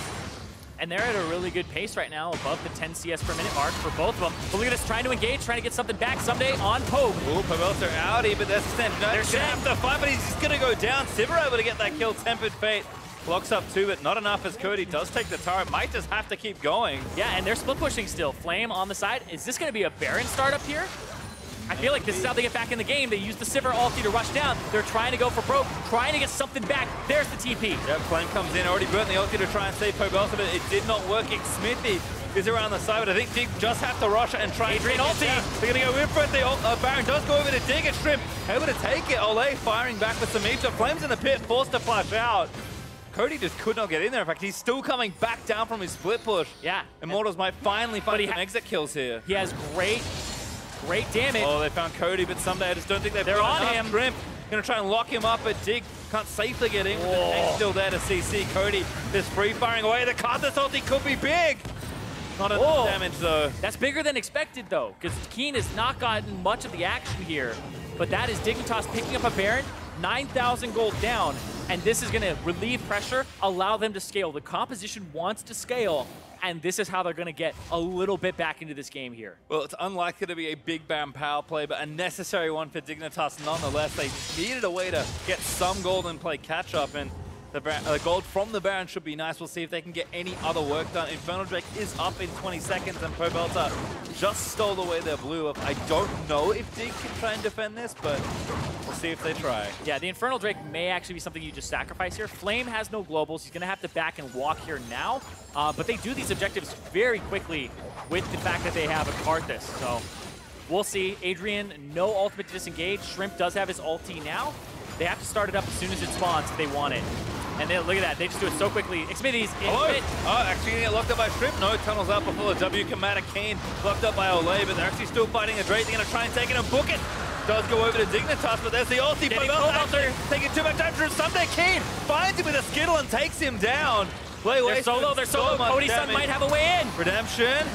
And they're at a really good pace right now, above the 10 CS per minute mark for both of them. But look at us trying to engage, trying to get something back. Ssumday on Pobe. Ooh, Pobelter outie, but that's Shen. No, Shen have to fight, but he's just going to go down. Sivir able to get that kill. Tempered Fate blocks up 2, but not enough as Cody does take the turret. Might just have to keep going. Yeah, and they're split pushing still. Flame on the side. Is this going to be a Baron startup here? I feel like this is how they get back in the game. They use the Sivir ulti to rush down. They're trying to go for broke, trying to get something back. There's the TP. Yep, Flame comes in, already burnt the ulti to try and save Pobelter, but it did not work. Xmithie is around the side, but I think Dig just have to rush and try Adrian and ulti. They're going to go in front. The Baron does go over to Dig and Shrimp. Able to take it. Olleh firing back with some Ssumday. Flames in the pit, forced to flash out. Cody just could not get in there. In fact, he's still coming back down from his split push. Yeah. Immortals might finally find some exit kills here. He has great damage. Oh, they found Cody, but Ssumday, I just don't think they're on him. Shrimp gonna try and lock him up, but Dig can't safely get in. He's still there to CC. Cody is free firing away. The Karthus ulti could be big. Not enough damage though. That's bigger than expected though, because Keane has not gotten much of the action here. But that is Dignitas picking up a Baron, 9,000 gold down, and this is gonna relieve pressure, allow them to scale. The composition wants to scale, and this is how they're going to get a little bit back into this game here. Well, it's unlikely to be a big Baron power play, but a necessary one for Dignitas nonetheless. They needed a way to get some gold and play catch-up, and the gold from the Baron should be nice. We'll see if they can get any other work done. Infernal Drake is up in 20 seconds, and Pobelter just stole away their blue up. I don't know if Dig can try and defend this, but we'll see if they try. Yeah, the Infernal Drake may actually be something you just sacrifice here. Flame has no globals. He's going to have to back and walk here now. But they do these objectives very quickly with the fact that they have a Karthus. So we'll see. Adrian, no ultimate to disengage. Shrimp does have his ulti now. They have to start it up as soon as it spawns if they want it. And then look at that, they just do it so quickly. Xmithie's in it. Oh, actually gonna get locked up by Shrimp. No, tunnels out before the W commander. Keane locked up by Olleh, but they're actually still fighting a Drake. They're gonna try and take it and book it. Does go over to Dignitas, but there's the ulti. Pobelter taking too much time from Ssumday. Keane finds him with a skittle and takes him down. They're solo. Cody Sun might have a way in. Redemption.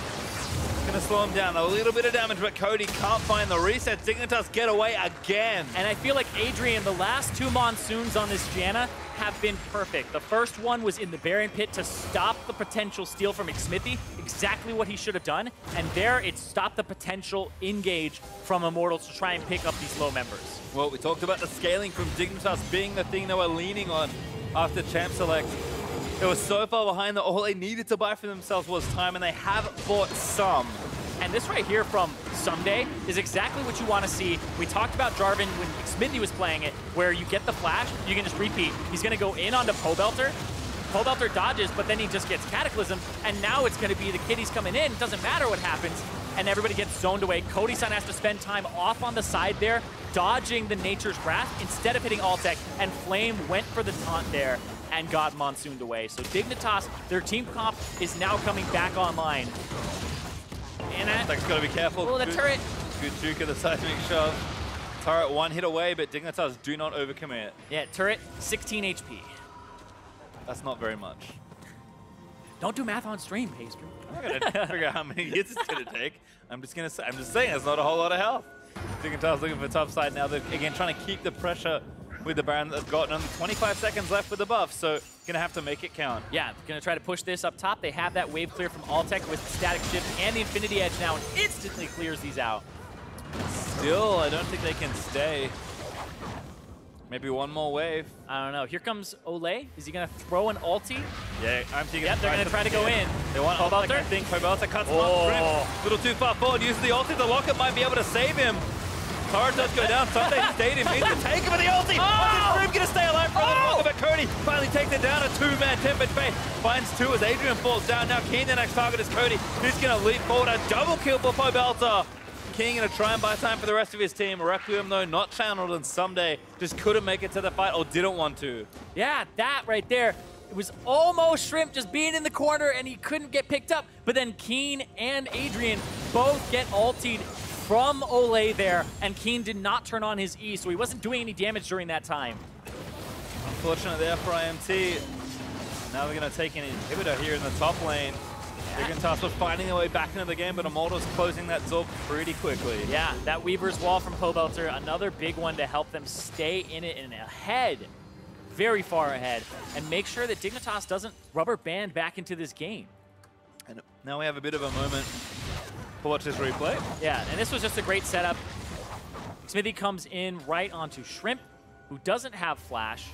Gonna slow him down. A little bit of damage, but Cody can't find the reset. Dignitas get away again. And I feel like Adrian, the last 2 monsoons on this Janna have been perfect. The first one was in the Baron pit to stop the potential steal from Xmithie, exactly what he should have done. And there, it stopped the potential engage from Immortals to try and pick up these low members. Well, we talked about the scaling from Dignitas being the thing they were leaning on after Champ Select. It was so far behind that all they needed to buy for themselves was time, and they have bought some. And this right here from Ssumday is exactly what you want to see. We talked about Jarvan when Xmithie was playing it, where you get the flash, you can just repeat. He's going to go in onto Pobelter. Pobelter dodges, but then he just gets Cataclysm, and now it's going to be the kiddies coming in. It doesn't matter what happens, and everybody gets zoned away. Cody Sun has to spend time off on the side there, dodging the Nature's Wrath instead of hitting Altec, and Flame went for the taunt there and got monsooned away. So Dignitas, their team comp is now coming back online. And Altec's got to be careful. Oh, the turret. Good juke of the seismic shove. Turret 1 hit away, but Dignitas do not overcommit. Yeah, turret, 16 HP. That's not very much. Don't do math on stream, Pastry. I'm not gonna figure out how many hits it's gonna take. I'm just saying, it's not a whole lot of health. Dignitas looking for top side now. They're again trying to keep the pressure with the Baron that's gotten only 25 seconds left with the buff, so gonna have to make it count. Yeah, gonna try to push this up top. They have that wave clear from Altec with the static shift and the Infinity Edge now, and instantly clears these out. Still, I don't think they can stay. Maybe one more wave. I don't know. Here comes Olleh. Is he gonna throw an ulti? Yeah, I'm thinking. Yep, they're gonna try to go in. They want Pobelter. I think Pobelter cuts him off. A little too far forward. Uses the ulti. The locket might be able to save him. Turret does go down. Ssumday stayed in mid to take him with the ulti. Oh! Is going to stay alive for a little longer, but Cody finally takes it down. A two-man Tempered Fate finds two as Adrian falls down. Now Keane, the next target is Cody. He's going to leap forward. A double kill for Pobelter. Keane going to try and buy time for the rest of his team. Requiem, though, not channeled, and Ssumday just couldn't make it to the fight or didn't want to. Yeah, that right there. It was almost Shrimp just being in the corner, and he couldn't get picked up. But then Keane and Adrian both get ultied from Olleh there, and Keane did not turn on his E, so he wasn't doing any damage during that time. Unfortunate there for IMT. Now they're going to take an inhibitor here in the top lane. Dignitas was finding their way back into the game, but Immortals closing that door pretty quickly. Yeah, that Weaver's Wall from Pobelter, another big one to help them stay in it and ahead, very far ahead, and make sure that Dignitas doesn't rubber band back into this game. And now we have a bit of a moment to watch this replay. Yeah, and this was just a great setup. Xmithie comes in right onto Shrimp, who doesn't have Flash.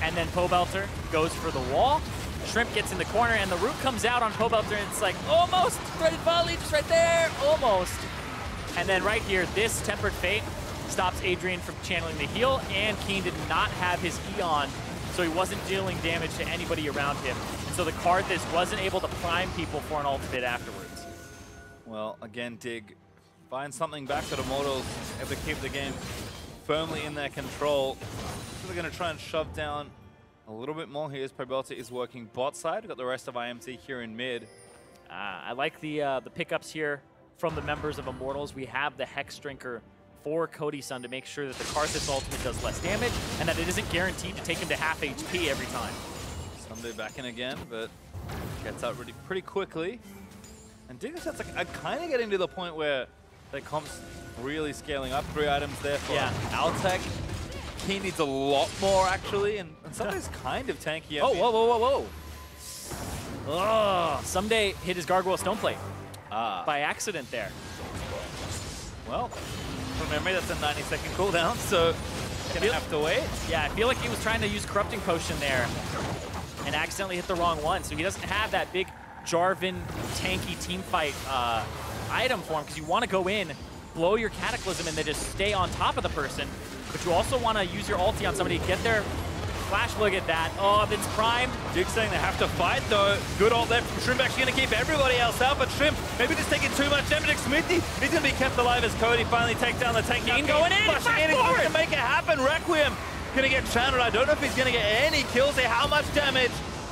And then Pobelter goes for the wall. Shrimp gets in the corner, and the root comes out on Pobelter, and it's like, almost! Threaded volley, just right there, almost. And then right here, this Tempered Fate stops Adrian from channeling the heal, and Keane did not have his E on, so he wasn't dealing damage to anybody around him. And so the Karthus wasn't able to prime people for an ultimate afterwards. Well, again, Dig finds something back to the Immortals, able to keep the game firmly in their control. So they're going to try and shove down a little bit more here as Pobelter is working bot side. We've got the rest of IMT here in mid. I like the pickups here from the members of Immortals. We have the Hex Drinker for Cody Sun to make sure that the Karthus ultimate does less damage and that it isn't guaranteed to take him to half HP every time. Ssumday back in again, but gets out pretty quickly. And Dignitas like, kind of getting to the point where their comp's really scaling up. 3 items there for Altec. He needs a lot more, actually, and Ssumday's kind of tanky. Oh, whoa. Oh, Ssumday hit his Gargoyle Stoneplate by accident there. Well, from memory, that's a 90-second cooldown, so gonna have to wait. Yeah, I feel like he was trying to use Corrupting Potion there and accidentally hit the wrong one, so he doesn't have that big Jarvan tanky teamfight item for him, because you want to go in, blow your Cataclysm, and then just stay on top of the person. But you also want to use your ulti on somebody, get their flash. Look at that. Oh, it's primed. Dig's saying they have to fight, though. Good ult there from Shrimp, actually going to keep everybody else out, but Shrimp maybe just taking too much damage. Xmithie, he's going to be kept alive as Cody finally takes down the tank. Keane going in, he's going to make it happen. Requiem going to get channeled. I don't know if he's going to get any kills here. How much damage?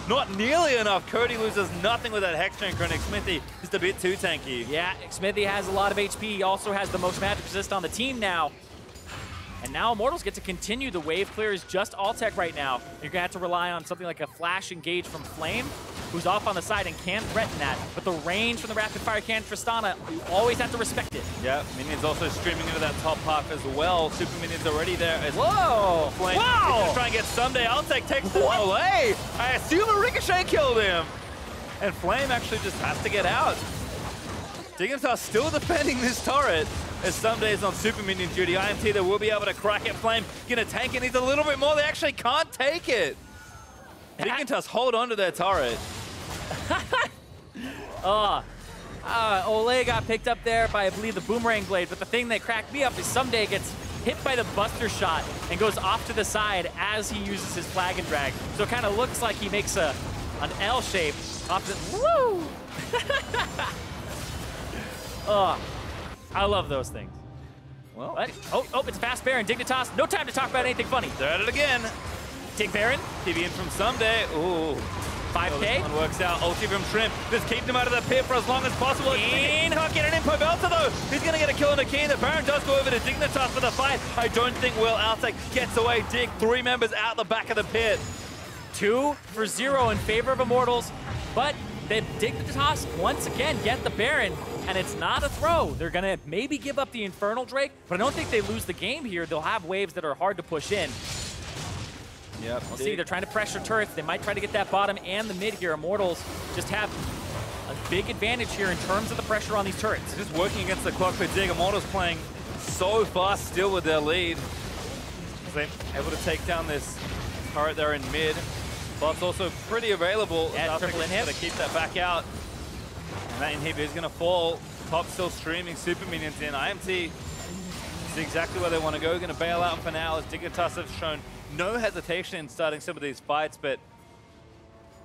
Not nearly enough. Cody loses nothing with that Hex Drinker, and Xmithie just a bit too tanky. Yeah, Xmithie has a lot of HP. He also has the most magic resist on the team now. And now Immortals get to continue. The wave clear is just Altec right now. You're going to have to rely on something like a flash engage from Flame, who's off on the side and can threaten that. But the range from the rapid fire cannon Tristana, you always have to respect it. Yeah, minions also streaming into that top half as well. Super minions already there. As Whoa! Flame Wow! try and get Ssumday. Altec takes the Olleh. I assume a Ricochet killed him. And Flame actually just has to get out. Dignitas still defending this turret. As Ssumday is on super minion duty, IMT they will be able to crack it. Flame gonna tank it, needs a little bit more. They actually can't take it. Dignitas hold on to their turret. Olleh got picked up there by, I believe, the Boomerang Blade, but the thing that cracked me up is Ssumday gets hit by the Buster Shot and goes off to the side as he uses his Flag and Drag. So it kind of looks like he makes an L shape off the... Woo! I love those things. Well, what? Oh, it's Fast Baron, Dignitas. No time to talk about anything funny. They're at it again. Take Baron. TV in from Ssumday. Ooh. 5K. One works out. Ulti from Shrimp. Just keep him out of the pit for as long as possible. Keane. Can't get it in. Pobelter, though. He's going to get a kill on the Keane. The Baron does go over to Dignitas for the fight. I don't think Will Altec gets away. Dig, 3 members out the back of the pit. 2 for 0 in favor of Immortals. But the Dignitas once again get the Baron. And it's not a throw. They're going to maybe give up the Infernal Drake, but I don't think they lose the game here. They'll have waves that are hard to push in. Yep. We'll see. They're trying to pressure turrets. They might try to get that bottom and the mid here. Immortals just have a big advantage here in terms of the pressure on these turrets. Just working against the clock for Dig. Immortals playing so fast still with their lead. They're able to take down this turret there in mid. Bot's also pretty available. Yeah, triple inhib. To keep that back out. And that inhib is going to fall. top still streaming super minions in. IMT is exactly where they want to go. Going to bail out for now as Dignitas have shown no hesitation in starting some of these fights, but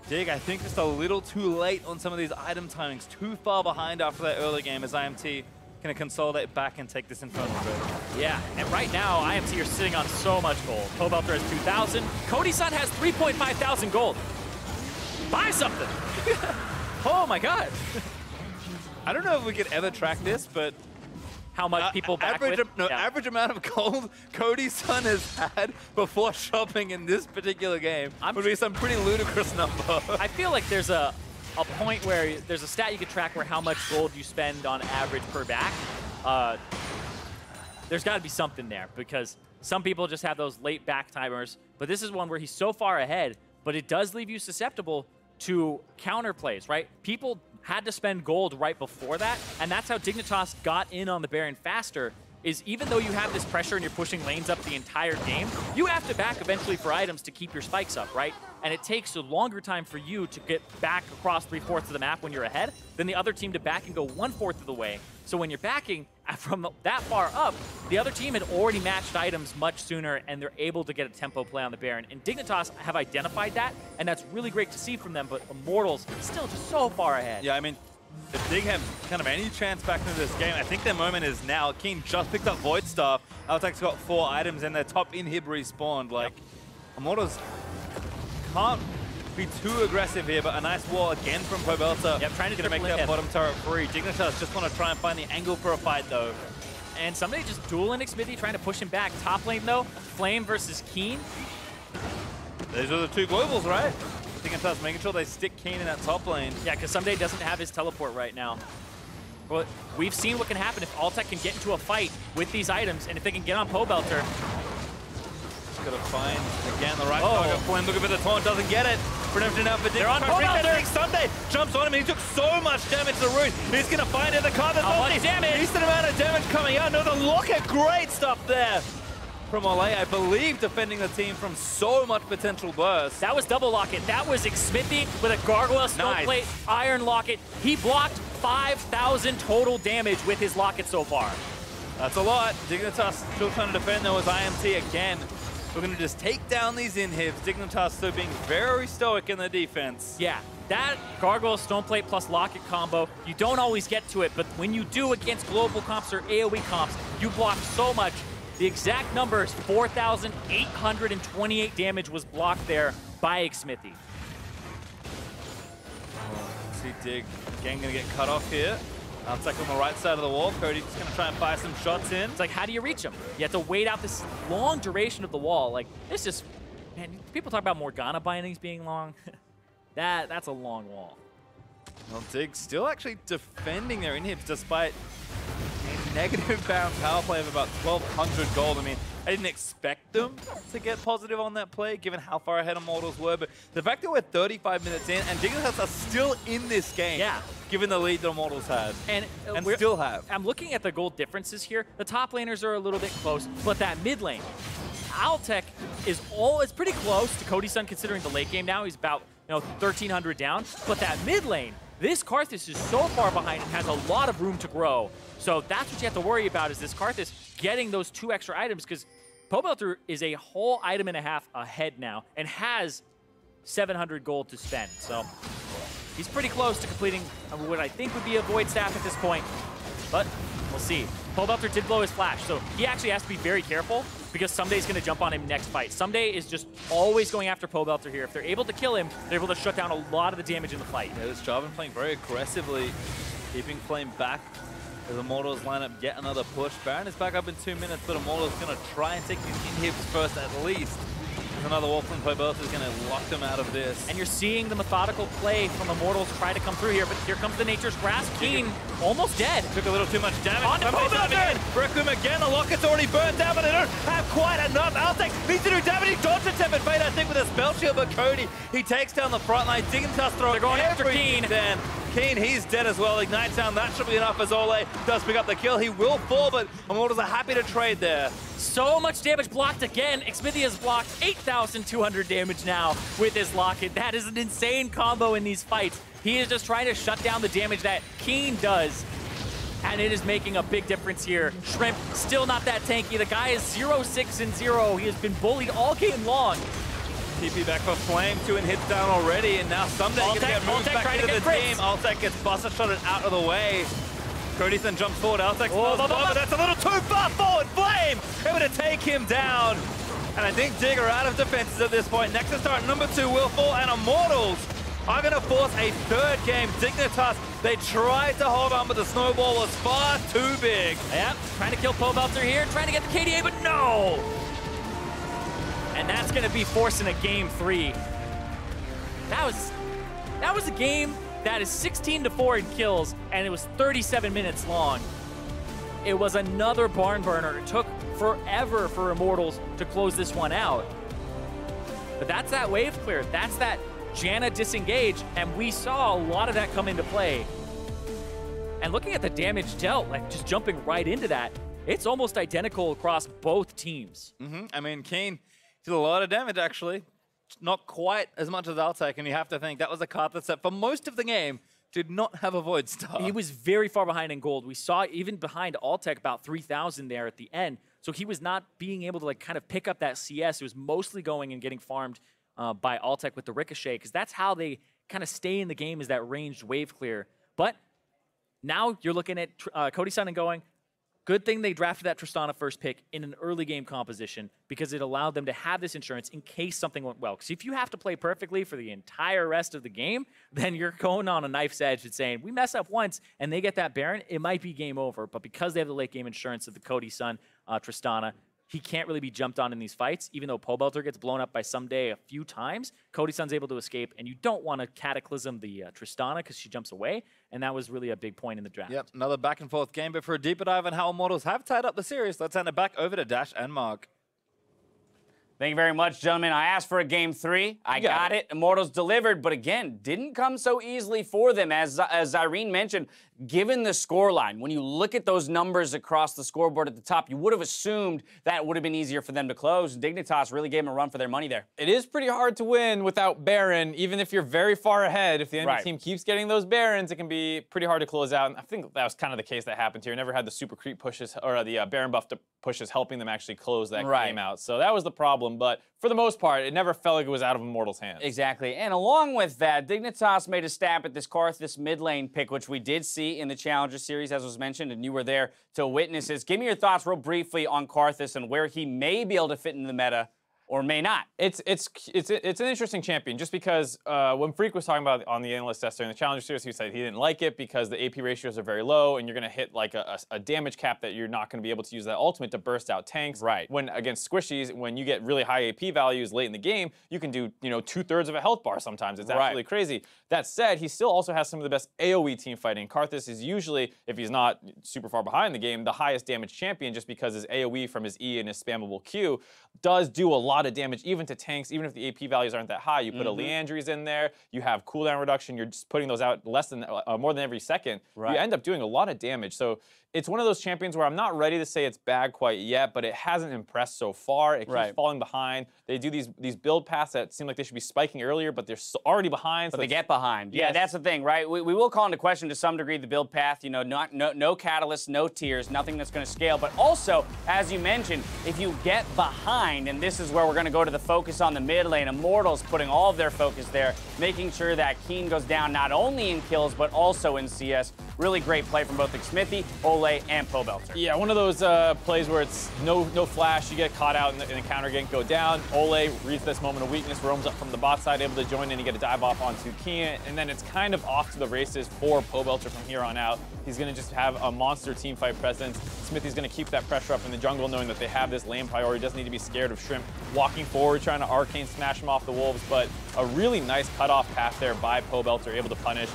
Dig, I think just a little too late on some of these item timings, too far behind after that early game as IMT going to consolidate back and take this Infernal bit. Yeah, and right now, IMT are sitting on so much gold. Pobelter has 2,000. Cody Sun has 3.5 thousand gold. Buy something! Oh my god! I don't know if we could ever track this, but how much people back average, with? no, average amount of gold Cody Sun has had before shopping in this particular game would be some pretty ludicrous number. I feel like there's a point where there's a stat you could track where how much gold you spend on average per back. There's got to be something there because some people just have those late back timers, but this is one where he's so far ahead, but it does leave you susceptible to counter plays, right? People had to spend gold right before that, and that's how Dignitas got in on the Baron faster, is even though you have this pressure and you're pushing lanes up the entire game, you have to back eventually for items to keep your spikes up, right? And it takes a longer time for you to get back across 3/4 of the map when you're ahead than the other team to back and go 1/4 of the way. So when you're backing from that far up, the other team had already matched items much sooner and they're able to get a tempo play on the Baron. And Dignitas have identified that, and that's really great to see from them, but Immortals still just so far ahead. Yeah, I mean, if Dig have kind of any chance back into this game, I think their moment is now. Keane just picked up Void Staff. Altec's got 4 items and their top inhib respawned. Like, Immortals can't be too aggressive here, but a nice wall again from Pobelter. Yep, trying to make that bottom turret free. Dignitas just want to try and find the angle for a fight, though. And somebody just dueling Xmithie, trying to push him back. Top lane, though, Flame versus Keane. Those are the 2 globals, right? Dignitas making sure they stick Keane in that top lane. Yeah, because Ssumday doesn't have his teleport right now. Well, we've seen what can happen if Altec can get into a fight with these items, and if they can get on Pobelter. Gotta find, again, the right target. Flame looking for the taunt, doesn't get it. Redemption out for Dig. They're on Pobelter. Ssumday jumps on him, he took so much damage to the root. He's gonna find it, the Karthus How much damage? Decent amount of damage coming out. No, the locket, great stuff there from Olleh, I believe, defending the team from so much potential burst. That was double locket. That was Xmithie with a Gargoyle Snowplate, Iron Locket. He blocked 5,000 total damage with his locket so far. That's a lot. Dignitas still trying to defend though as IMT again. We're going to just take down these inhibs. Dignitas still being very stoic in the defense. Yeah, that Gargoyle Stoneplate plus Locket combo, you don't always get to it, but when you do against global comps or AoE comps, you block so much. The exact number is 4,828 damage was blocked there by Xmithie. See Dig again going to get cut off here. Altec on the right side of the wall. Cody just going to try and fire some shots in. It's like, how do you reach him? You have to wait out this long duration of the wall. Like, this just, man, people talk about Morgana bindings being long. That's a long wall. Well, Dig still actually defending their inhibs despite a negative bound power play of about 1,200 gold. I mean, I didn't expect them to get positive on that play, given how far ahead Immortals were, but the fact that we're 35 minutes in and Dignitas are still in this game, yeah, given the lead that Immortals had, and still have. I'm looking at the gold differences here. The top laners are a little bit close, but that mid lane, Altec is pretty close to Cody Sun considering the late game now. He's about 1,300 down, but that mid lane, this Karthus is so far behind and has a lot of room to grow. So that's what you have to worry about, is this Karthus getting those 2 extra items, because Pobelter is a whole item and a half ahead now and has 700 gold to spend. So he's pretty close to completing what I think would be a Void Staff at this point, but we'll see. Pobelter did blow his flash, so he actually has to be very careful because Ssumday's going to jump on him next fight. Ssumday is just always going after Pobelter here. If they're able to kill him, they're able to shut down a lot of the damage in the fight. Yeah, this Jarvan playing very aggressively, keeping Flame back as Immortals lineup get another push. Baron is back up in 2 minutes, but Immortals going to try and take these inhibs first at least. There's another wall from Pobelter is going to lock them out of this. And you're seeing the methodical play from Immortals try to come through here, but here comes the Nature's Grasp. Keane almost dead. Took a little too much damage. On to Pobelter! Requiem again, the locket's already burnt down, but they don't have quite enough. Altec needs to do damage. He dodged a Tepid Fate, I think, with a spell shield, but Cody, he takes down the front line. Dignitas throw. They're going after Keane. Then Keane, he's dead as well. Ignite down, that should be enough as Olleh does pick up the kill. He will fall, but Immortals are happy to trade there. So much damage blocked again. Xmithie has blocked 8,200 damage now with his Locket. That is an insane combo in these fights. He is just trying to shut down the damage that Keane does. and it is making a big difference here. Shrimp still not that tanky. The guy is 0-6-0. He has been bullied all game long. TP back for Flame, 2 hits down already, and now Ssumday gonna get moved back into the team. Altec gets buster shotted out of the way. Cody Sun jumps forward, Altec smells blood, but that's a little too far forward. Flame able to take him down. And I think Dig are out of defenses at this point. Next to start, number 2 will fall, and Immortals are gonna force a 3rd game. Dignitas, they tried to hold on, but the snowball was far too big. Yep, trying to kill Pobelter here, trying to get the KDA, but no! And that's gonna be forcing a game 3. That was a game that is 16-4 in kills, and it was 37 minutes long. It was another barn burner. It took forever for Immortals to close this one out. But that's that wave clear. That's that Janna disengage, and we saw a lot of that come into play. And looking at the damage dealt, like just jumping right into that, it's almost identical across both teams. I mean, Keane did a lot of damage, actually. Not quite as much as Altec, and you have to think that was a Karthus that for most of the game did not have a Void Star. He was very far behind in gold. We saw even behind Altec about 3,000 there at the end. So he was not being able to like kind of pick up that CS. It was mostly going and getting farmed by Altec with the Ricochet, because that's how they kind of stay in the game, is that ranged wave clear. But now you're looking at Cody Sun and going, good thing they drafted that Tristana first pick in an early game composition, because it allowed them to have this insurance in case something went well. Because if you have to play perfectly for the entire rest of the game, then you're going on a knife's edge and saying, we mess up once and they get that Baron, it might be game over. But because they have the late game insurance of the Cody Sun Tristana, he can't really be jumped on in these fights. Even though Pobelter gets blown up by Ssumday a few times, Cody Sun's able to escape, and you don't want to cataclysm the Tristana because she jumps away, and that was really a big point in the draft. Yep, another back and forth game, but for a deeper dive on how Immortals have tied up the series, let's hand it back over to Dash and Mark. Thank you very much, gentlemen. I asked for a game 3. I got it. Immortals delivered, but again, didn't come so easily for them. As Irene mentioned, given the scoreline, when you look at those numbers across the scoreboard at the top, you would have assumed that it would have been easier for them to close. Dignitas really gave them a run for their money there. It is pretty hard to win without Baron, even if you're very far ahead. If the enemy team keeps getting those Barons, it can be pretty hard to close out. And I think that was kind of the case that happened here. Never had the super creep pushes, or the Baron buff pushes helping them actually close that game out. So that was the problem. But for the most part, it never felt like it was out of Immortals' hands. Exactly. And along with that, Dignitas made a stab at this Karthus mid lane pick, which we did see in the Challenger Series, as was mentioned, and you were there to witness this. Give me your thoughts real briefly on Karthus and where he may be able to fit in the meta or may not. It's an interesting champion, just because when Freak was talking about on the analyst test during the Challenger Series, he said he didn't like it because the AP ratios are very low and you're going to hit like a damage cap that you're not going to be able to use that ultimate to burst out tanks. Right. When against squishies, when you get really high AP values late in the game, you can do 2/3 of a health bar sometimes. It's absolutely crazy. That said, he still also has some of the best AoE team fighting. Karthus is usually, if he's not super far behind the game, the highest damage champion, just because his AoE from his E and his spammable Q does do a lot of damage, even to tanks, even if the AP values aren't that high. You put a Leandry's in there, you have cooldown reduction, you're just putting those out more than every second. You end up doing a lot of damage. So it's one of those champions where I'm not ready to say it's bad quite yet, but it hasn't impressed so far. It keeps falling behind. They do these build paths that seem like they should be spiking earlier, but they're already behind. But they get behind. Yeah, that's the thing, right? We will call into question to some degree the build path. No catalysts, no tiers, nothing that's going to scale. But also, as you mentioned, if you get behind, and this is where we're going to go to the focus on the mid lane, Immortals putting all of their focus there, making sure that Keane goes down not only in kills, but also in CS. Really great play from both Xmithie, Olleh, and Pobelter. Yeah, one of those plays where it's no flash, you get caught out in the counter gank, go down. Olleh reads this moment of weakness, roams up from the bot side, able to join in and get a dive off onto Keane, and then it's kind of off to the races for Pobelter from here on out. He's going to just have a monster team fight presence. Xmithie's going to keep that pressure up in the jungle, knowing that they have this lane priority. Doesn't need to be scared of Shrimp walking forward, trying to arcane smash him off the wolves, but a really nice cutoff path there by Pobelter, able to punish.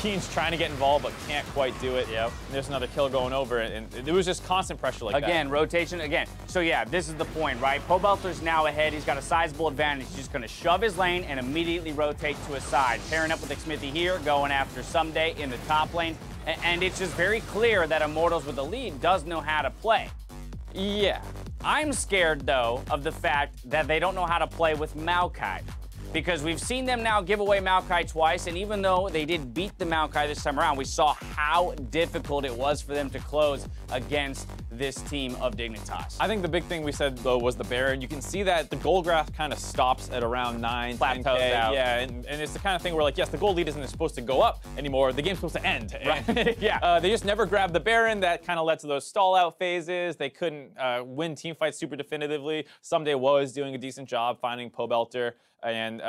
Keane's trying to get involved, but can't quite do it. Yep. There's another kill going over, and it was just constant pressure like that. Again, rotation, again. So yeah, this is the point, right? Pobelter's now ahead. He's got a sizable advantage. He's just going to shove his lane and immediately rotate to his side. Pairing up with Xmithie here, going after Ssumday in the top lane. And it's just very clear that Immortals with the lead does know how to play. Yeah. I'm scared, though, of the fact that they don't know how to play with Maokai. because we've seen them now give away Maokai twice, and even though they did beat the Maokai this time around, we saw how difficult it was for them to close against this team of Dignitas. I think the big thing we said, though, was the Baron. You can see that the goal graph kind of stops at around 9, 10K. Yeah, and it's the kind of thing where, like, yes, the goal lead isn't supposed to go up anymore. The game's supposed to end. Right. Yeah. They just never grabbed the Baron. That kind of led to those stall-out phases. They couldn't win team fights super definitively. Ssumday was doing a decent job finding Pobelter and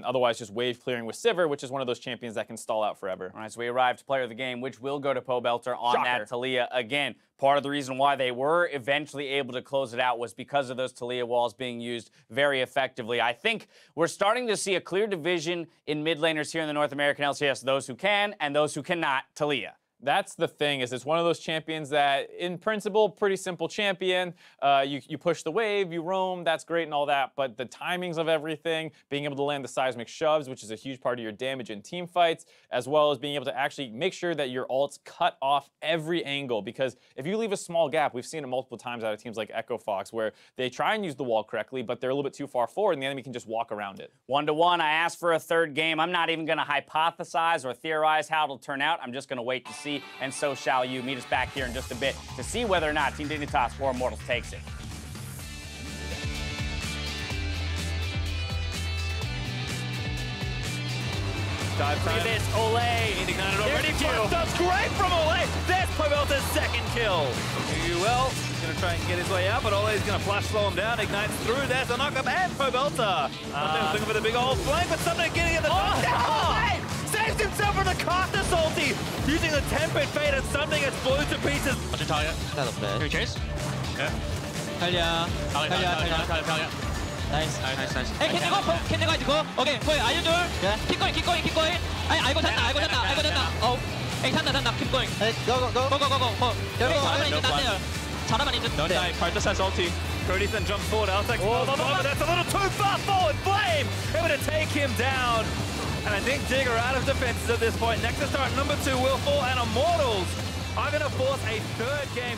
otherwise just wave clearing with Sivir, which is one of those champions that can stall out forever. All right, so we arrived to player of the game, which will go to Pobelter on that Taliyah again. Part of the reason why they were eventually able to close it out was because of those Taliyah walls being used very effectively. I think we're starting to see a clear division in mid laners here in the North American LCS, those who can and those who cannot Taliyah. That's the thing, is it's one of those champions that, in principle, pretty simple champion. You push the wave, you roam, that's great and all that, but the timings of everything, being able to land the seismic shoves, which is a huge part of your damage in team fights, as well as being able to actually make sure that your ults cut off every angle, because if you leave a small gap, we've seen it multiple times out of teams like Echo Fox, where they try and use the wall correctly, but they're a little bit too far forward, and the enemy can just walk around it. 1-1, I asked for a third game. I'm not even going to hypothesize or theorize how it'll turn out. I'm just going to wait to see. And so shall you. Meet us back here in just a bit to see whether or not Team Dignitas or Immortals takes it. Look at this, Olleh. Ignited already. That's great from Olleh. There's Pobelter's second kill. Well, he's going to try and get his way out, but Olleh's going to flash slow him down. Ignites through. There's a knock-up and Pobelter. Looking for the big old flank, but something getting in the knockdown. Saves himself from the Karthus ulti, using the Tempered Fate, and something gets blown to pieces. Watch your target. That's not bad. Can we chase? Yeah. Taliyah. Nice. Hey, can they go? Okay, wait, are you doing? Yeah. Keep going. I go Janna. Oh. Hey, Janna, keep going. Hey, go. 잘하면 있는. No die. Karthus has ulti. Cody Sun jumps forward. Altec. But that's a little too far forward. Flame able to take him down. And I think Dig are out of defenses at this point. Nexus star at number 2 will fall, and Immortals are going to force a third game